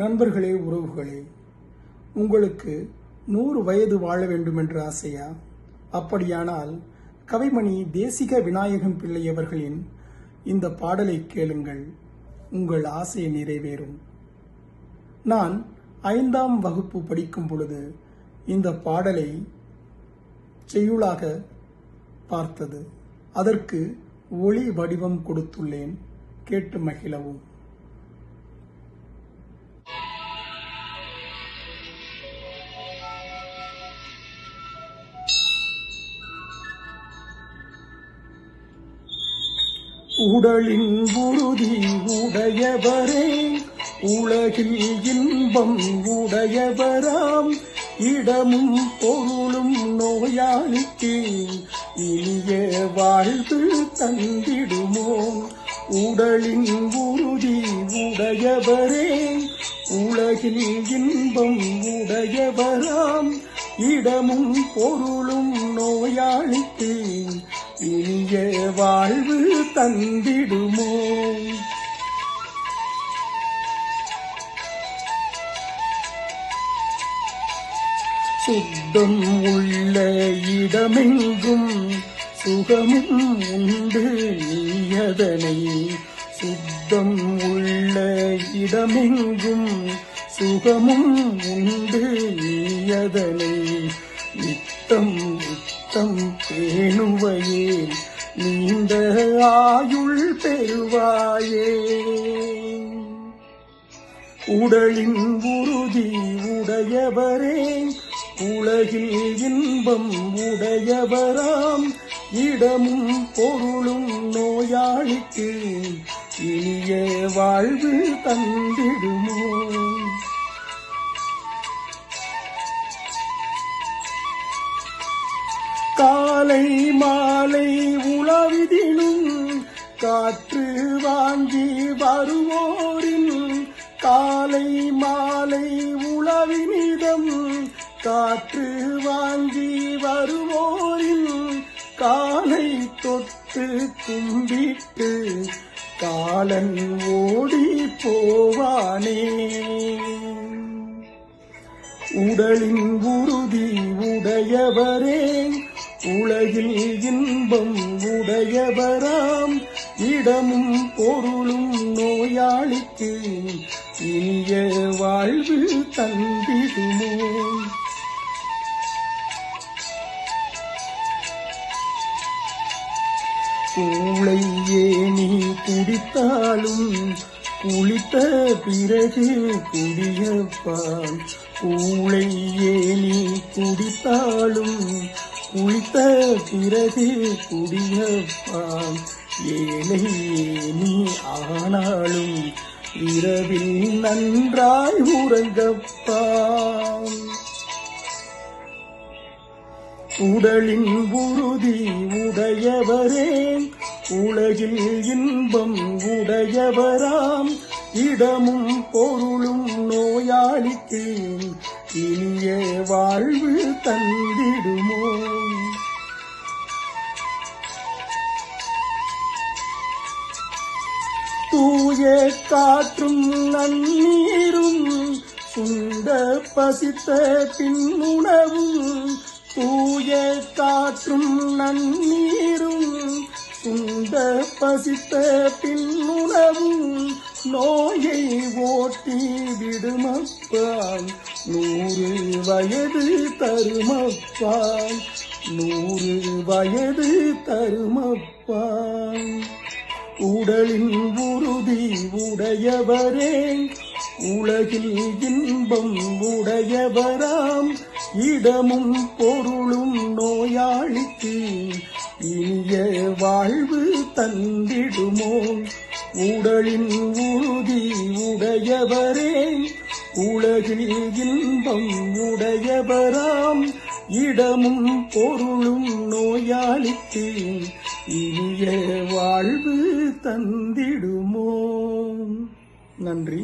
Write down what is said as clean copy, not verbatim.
நண்பர்களே, உறவுகளே, உங்களுக்கு 100 வயது வாழ வேண்டும் என்ற ஆசையா? அப்படியானால் கவிமணி தேசிக விநாயகம் பிள்ளை அவர்களின் இந்த பாடலை கேளுங்கள், உங்கள் ஆசை நிறைவேறும். நான் 5ஆம் வகுப்பு படிக்கும் பொழுது இந்த பாடலை செய்யுளாக பார்த்தது. அதற்கு ஒளி வடிவம் கொடுத்துள்ளேன், கேட்டு மகிழவும். உடலின் உறுதி உடையவரே, உலகில் இன்பம் உடையவராம், இடமும் பொருளும் நோயாளிக்கு இனிய வாழ்வு தந்திடுமோ. உடலின் உறுதி உடையவரே, உலகில் இன்பம் உடையவராம், இடமும் பொருளும் நோயாளிக்கு இனிய வாழ்வு தந்திடுமோ. சுத்தம் உள்ள இடமெங்கும் சுகமும் உண்டு நீயதனை. சுத்தம் உள்ள இடமெங்கும் சுகமும் உண்டு நீயதனை. நித்தம் நித்தம் பேணுவையே, நீண்ட ஆயுள் பெறுவாயே. உடலின் உறுதி உடையவரே, உலகில் இன்பம் உடையவராம், இடமும் பொருளும் நோயாளிக்கு இனிய வாழ்வு தந்திடுமோ. காலை மாலை உழவிதினும் காற்று வாங்கி வருவோரின், காலை மாலை உழவினிதம் காற்று வாங்கி வருவோரின், காலை தொட்டு கும்பிட்டு காலன் ஓடி போவானே. உடலின் உறுதி உடையவரே, உலகில் இன்பம் உடையவராம், இடமும் பொருளும் நோயாளிக்கு இனிய வாழ்வு தந்திடுமோ. கூளை ஏனி குடித்தாலும் குளித்த பிறகு குடியப்பான். கூளை ஏனி குடித்தாலும் குளித்த பிறகு குடியப்பான். ஏழை ஏனி ஆனாலும் இரவில் நன்றாய் உறங்கப்பான். உடலின் உறுதி உடையவரே, உலகில் இன்பம் உடையவராம், இடமும் பொருளும் நோயாளிக்கு இனிய வாழ்வு தந்திடுமோ. தூய காற்றும் நன்னீரும் சுண்ட பசித்த பின்னுணவும், தூய காற்றும் நன்னீரும் சுண்ட பசித்த பின்னுணவும், நோயை ஓட்டி விடுமப்பான் 100 வயது தருமப்பான். 100 வயது தருமப்பான். உடலின் உறுதி உடையவரே, உலகில் இன்பம் உடையவராம், இடமும் பொருளும் நோயாளிக்கு இனிய வாழ்வு தந்திடுமோ. உடலின் உறுதி உடையவரே, உலகில் இன்பம் உடையவராம், இடமும் பொருளும் நோயாளிக்கு இனிய வாழ்வு தந்திடுமோ. நன்றி.